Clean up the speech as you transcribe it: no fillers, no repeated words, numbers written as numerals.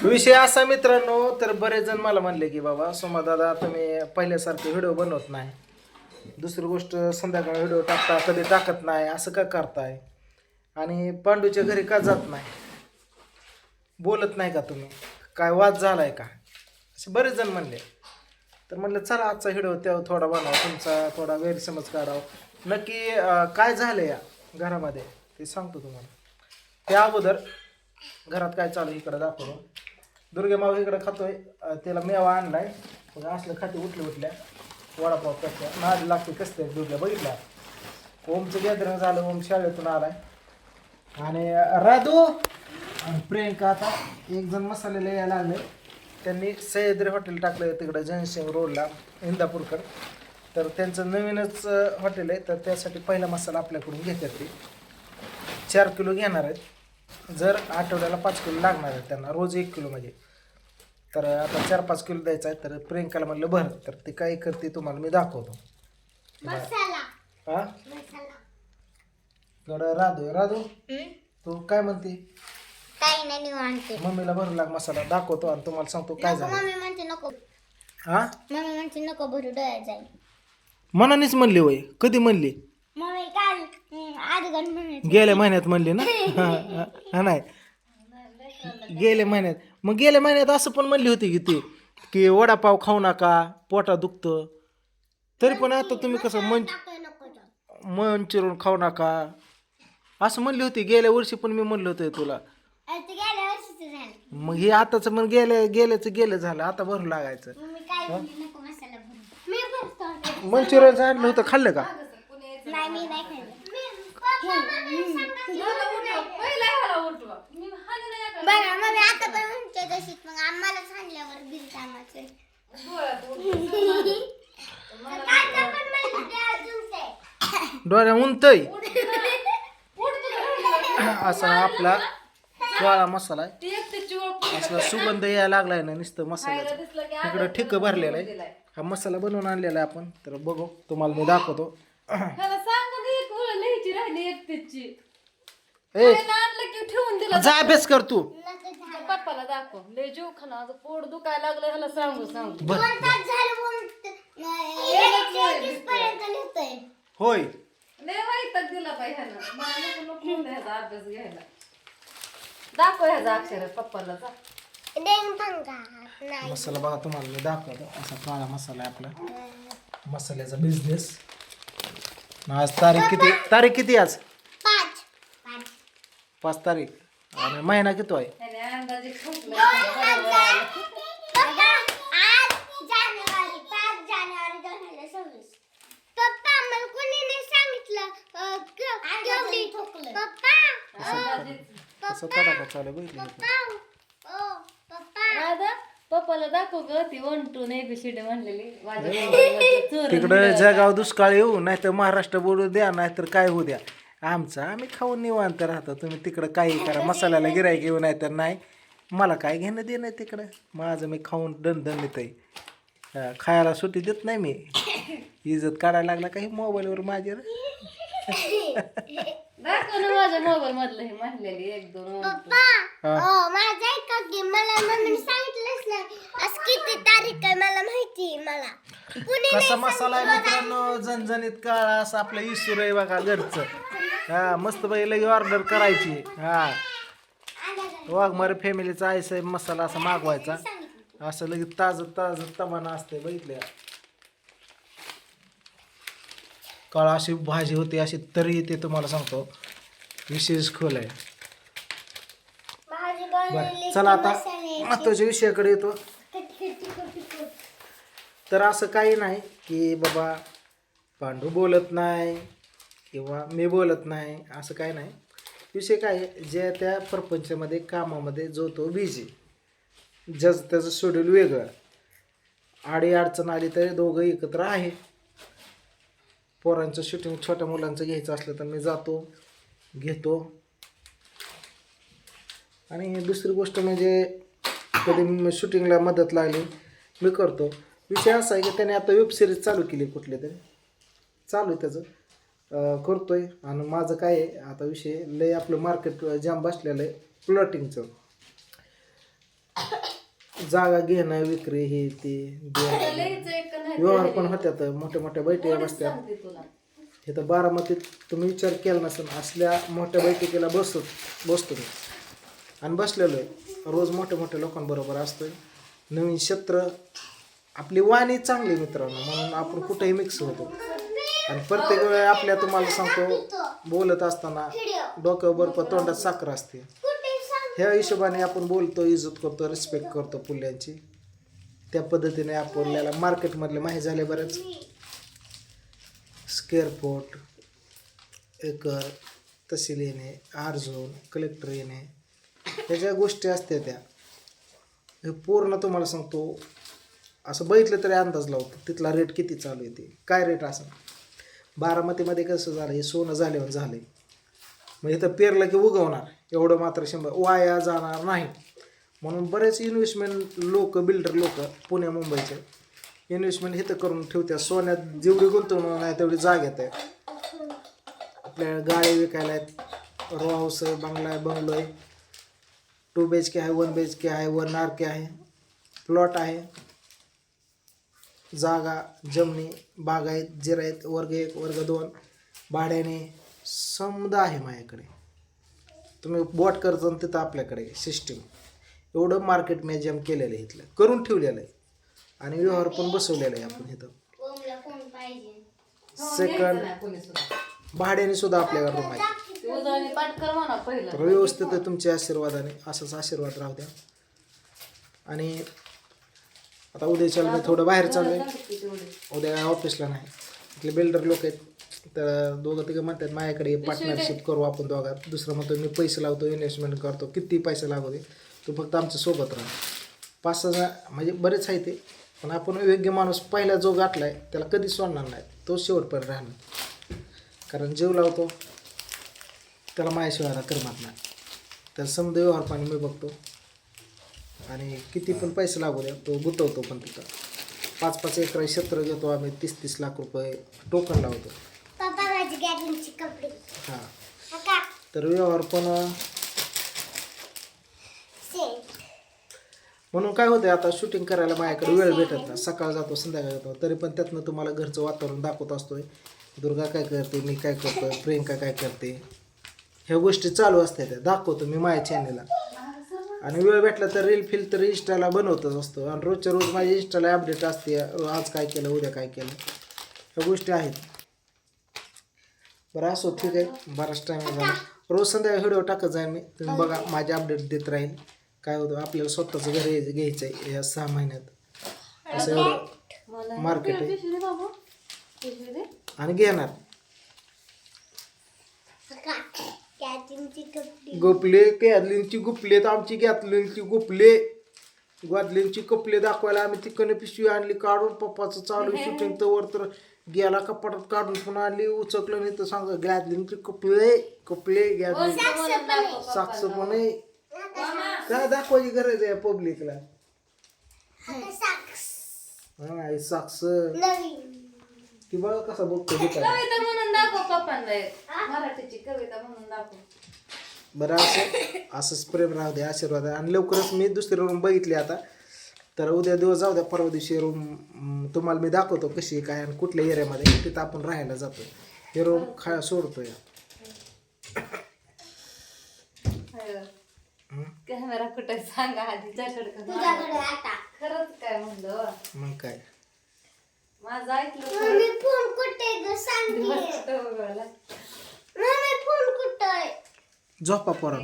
विषय असा मित्रांनो, तर बरेच जण मला म्हणले की बाबा सोमा दादा तुम्ही पहिल्यासारखे व्हिडिओ बनवत नाही, दुसरी गोष्ट संध्याकाळी व्हिडिओ टाकता कधी टाकत नाही, असं का करताय आणि पांडूच्या घरी का जात नाही, बोलत नाही का तुम्ही, काय वाद झालाय का, असे बरेच जण म्हणले. तर म्हणलं चला आजचा व्हिडिओ तेव्हा थोडा बनवा, तुमचा थोडा गैरसमज काढावा. नक्की काय झालं या घरामध्ये ते सांगतो तुम्हाला. त्या अगोदर घरात काय चालू इकडं दाखवतो. दुर्गे माऊ इकडं खातोय, त्याला मेवा आणलाय, मग असलं खाते उठल्या वडापाव कसल्या नाद लागते कसते दुर्ग्या बघितला. ओमचं गॅदरिंग झालं, ओम शाळेतून आलाय आणि राधू आणि प्रियंका आता एक जण मसाले यायला लागले. त्यांनी सह्याद्री हॉटेल टाकलं तिकडं जयसिंग रोडला इंदापूरकडं. तर त्यांचं नवीनच हॉटेल आहे, तर त्यासाठी पहिला मसाला आपल्याकडून घेतात ते 4 किलो घेणार आहेत. जर आठवड्याला 5 किलो लागणार आहे त्यांना, रोज 1 किलो म्हणजे. तर आता 4-5 किलो द्यायचं आहे. तर प्रियंकाला म्हणलं बरं, तर ते काय करते तुम्हाला मी दाखवतो. हा थोडं राधू तू काय म्हणते? काही नाही निवांत. मम्मीला भरू लाग मसाला दाखवतो आणि तुम्हाला सांगतो काय झालं. मम्मी म्हणते नको, हा मम्मी म्हणते नको भरू डोळ्यात जाईल. मनानेच म्हणली वय, कधी म्हणली? मम्मी काल आधगण म्हणते गेल्या महिन्यात म्हणली ना. हा नाही गेल्या महिन्यात, मग गेल्या महिन्यात असं पण म्हणली होती की ती की वडापाव खाऊ नका पोटा दुखतं. तरी पण आता तुम्ही कसं मन चिरून खाऊ नका असं म्हणली होती. गेल्या वर्षी पण मी म्हणलं होतं तुला. ते गेल्या वर्षीच झालं. मग हे आताच मग गेलं झालं, आता भरू लागायचं. मम्मी काय म्हणली नको मसाला भरू. मी भरतो. मंचुरियन आणलं होतं, खाल्लं का? नाही मी नाही खाल्लं. बघा मम्मी आता पण म्हणते तशीच, मग आम्हाला सांगल्यावर बिल कामाचं. डोळ्या उंतय असा आपला काळा मसाला आहे. असला सुगंध यायला लागलाय ना नुसतं मसाल्याचा. इकडं ठिक भरलेला आहे. हा मसाला बनवून आणलेला आहे आपण. तर बघू तुम्हाला मी दाखवतो. जा अभ्यास कर तू. पप्पाला दाखव लय जीव खाना पोट दुखायला लागलं ह्याला सांगू होय लय वैताग दिला बाई ह्यानं. मला नको ह्याचा अभ्यास घ्यायला. दाखव ह्याचा अक्षर पप्पाला जा. मसाला बघा तुम्हाला मी दाखवतो. असा काळा मसाला आहे आपला मसाल्याचा बिझनेस. आज तारीख किती आज? 5 तारीख आणि महिना किती आहे? त्याने अंदाजे खोकला कसं तडाखा चालू बघितलं. पप्पाला दाखव ग ती 1 2 ABCD म्हणलेली. तिकडं जगाव दुष्काळ येऊ नाही तर महाराष्ट्र बोलू द्या, नाहीतर काय होऊ द्या. आमचं आम्ही खाऊन निवांत राहतो. तुम्ही तिकडं काही करा, मसाल्याला गिरायक येऊ नाही तर नाही, मला काय घेणं देणं तिकडं. माझं मी खाऊन दणदणीत आहे. खायला सुट्टी देत नाही मी. इज्जत काढायला लागला काही मोबाईलवर माझ्या. दाखव ना माझ्या मोबाईल मधलं हे म्हणलेली 1 2 कसा मसाला आहे मित्रांनो, झणझणीत काळा असं आपलं इसूर आहे बघा घरचं. हा मस्त बाई लगे ऑर्डर करायची. हा वाघमारे फॅमिलीचा आयसा मसाला असा मागवायचा. असं लगेच ताजं तमाना असते बघितले. काळा अशी भाजी होती, अशी तरी येते तुम्हाला सांगतो. विशेष खोल आहे. बरं चला आता महत्वाच्या विषयाकडे येतो. तर असं काही नाही की बाबा पांडू बोलत नाही किंवा मी बोलत नाही, असं काही नाही. विषय काय आहे, ज्या त्या प्रपंचामध्ये कामामध्ये जो तो बिझी, ज्याचं त्याचं शेड्यूल वेगळं. आडी अडचण आली तरी दोघं एकत्र आहे. पोरांचं शूटिंग छोट्या मुलांचं घ्यायचं असलं तर मी जातो घेतो. आणि दुसरी गोष्ट म्हणजे कधी शूटिंगला मदत लागली मी करतो. विषय असा आहे की त्याने आता वेबसिरीज चालू केली, कुठले तरी चालू आहे त्याचं, करतोय. आणि माझं काय आहे आता विषय लय आपलं मार्केट जाम बसलेलं आहे प्लॉटिंगचं. जागा घेणं विक्री हे ते आता लयच एक नाही व्यवहार पण होत्यात, मोठ्या मोठ्या बैठका कोणीच बसत्यात. सांगते तुला. हे तर बारामतीत तुम्ही विचार केला नसेल, असल्या मोठ्या बैठकीला बसतो मी आणि बसलेलो आहे. रोज मोठ्या मोठ्या लोकांबरोबर असतोय. नवीन क्षेत्र, आपली वाणी चांगली मित्रांनो, म्हणून आपण कुठेही मिक्स होतो. आणि प्रत्येक वेळी आपल्या तुम्हाला सांगतो बोलत असताना डोक्यावर बर्फ तोंडात साखर असते. ह्या हिशोबाने आपण बोलतो, इज्जत करतो, रिस्पेक्ट करतो पुल्यांची. त्या पद्धतीने आपल्याला मार्केटमधले माहीत झाले बरेच. स्क्वेअर फूट, एकर, तहसील येणे, आर झोन, कलेक्टर येणे, ह्या ज्या गोष्टी असत्या त्या हे पूर्ण तुम्हाला सांगतो, असं बघितलं तरी अंदाज लावतो तिथला रेट किती चालू आहे, ते काय रेट असं. बारामतीमध्ये कसं झालं, हे सोनं झाल्यावर झालं आहे, मग इथं पेरलं की उगवणार, एवढं मात्र 100 वाया जाणार नाही. म्हणून बरेच इन्व्हेस्टमेंट लोक, बिल्डर लोक पुण्या मुंबईचे इन्व्हेस्टमेंट इथं करून ठेवतात. सोन्यात जेवढी गुंतवणूक नाही तेवढी जाग्यात आहे. आपल्या गाडी विकायला आहेत, रो हाऊस आहे, बंगला आहे, बंगलो आहे, 2 BHK आहे, 1 BHK आहे, 1 RK आहे, प्लॉट आहे, जागा, जमिनी, बागायत, जिरायत, वर्ग 1, वर्ग 2, भाड्याने समजा आहे माझ्याकडे. तुम्ही बोट करता तिथं आपल्याकडे सिस्टीम. एवढं मार्केट मॅजम केलेलं आहे, इथलं करून ठेवलेलं आहे. आणि व्यवहार पण बसवलेला आहे आपण इथं. कोण पाहिजे सेकंड नाही कोणी सुद्धा. भाड्याने सुद्धा आपल्याकडे रूम आहे. ते उजळणी पाठ कर म्हणा पहिलं. तर व्यवस्थित आहे, तुमच्या आशीर्वादाने असंच आशीर्वाद राहू द्या. आणि आता उद्याच्या मी थोडं बाहेर चालू आहे, उद्या ऑफिसला नाही. इथले बिल्डर लोक आहेत, तर 2-3 म्हणतात माझ्याकडे पार्टनरशिप करू आपण दोघात. दुसरं म्हणतो मी पैसे लावतो, इन्व्हेस्टमेंट करतो, किती पैसे लागू दे, तू फक्त आमच्या सोबत राहा. 5-6 म्हणजे बरेच आहे ते, पण आपण योग्य माणूस पहिला जो गाठला आहे त्याला कधी सोडणार नाही, तो शेवटपर्यंत राहणार. कारण जीव लावतो त्याला माझ्याशिवाय आता करमत नाही. तर समजा व्यवहार पाणी मी बघतो आणि किती पण पैसे लागू द्या, तो गुंतवतो. पण तिथं 5-5 एकर क्षेत्र घेतो आम्ही, 30-30 लाख रुपये टोकन लावतो. पप्पा माझी गॅदरिंगची कपडे हां, काका तर व्यवहार पण सेट म्हणून काय होतं, आता शूटिंग करायला माझ्याकडे वेळ भेटत नाही. सकाळ जातो, संध्याकाळ जातो, तरी पण त्यातनं तुम्हाला घरचं वातावरण दाखवत असतोय. दुर्गा काय करते, मी काय करतोय, प्रियंका काय करते, ह्या गोष्टी चालू असतात, त्या दाखवतो मी माझ्या चॅनलला. आणि वेळ भेटला तर रील तर इंस्टाला बनवतच असतो. आणि रोजच्या रोज माझी इंस्टाला अपडेट असते, आज काय केलं, उद्या काय केलं, ह्या गोष्टी आहेत. बरं असो, ठीक आहे, बराच टाईम झाला. रोज संध्याकाळी व्हिडिओ टाकत जाईन मी, तुम्ही बघा, माझे अपडेट देत राहील. काय होतं, आपल्याला स्वतःचं घर घ्यायचं आहे या 6 महिन्यात, असं एवढं मार्केट आहे. आणि घेणार गॅदरिंगची कपडे गोपले, गॅदलिनची गुपले, तर आमची गॅदलिनची गुपले, गॅदलिनची कपले दाखवायला आम्ही तिकडे पिशवी आणली काढून. पप्पाचं चालू शूटिंग तर तर गेला कपाटात काढून पुन्हा आणली, उचकलं नाही तर सांगा गॅदलिनची कपले कपले गॅदलिन. साक्ष पण आहे, काय दाखवायची गरज आहे पब्लिकला. हा, साक्ष नवीन ती बघा कसा बघतो. कविता म्हणून दाखव पप्पांना एक. मराठीची कविता म्हणून दाखव. बरं, असंच प्रेम राहू दे, आशीर्वाद आहे. आणि लवकरच मी दुसरी रूम बघितली आता, तर उद्या दिवस जाऊ द्या, परवा दिवशी रूम तुम्हाला मी दाखवतो कशी काय आणि कुठल्या एरियामध्ये, तिथं आपण राहायला जातो. हे रूम सोडतोय. कॅमेरा कुठे सांगा आधी, तुझ्याकडे आता खरंच काय म्हणलं, मग काय माझं ऐकलं मम्मी फोन कुठे ग सांग की. खरं. मम्मी फोन कुठे झोपा पोरा.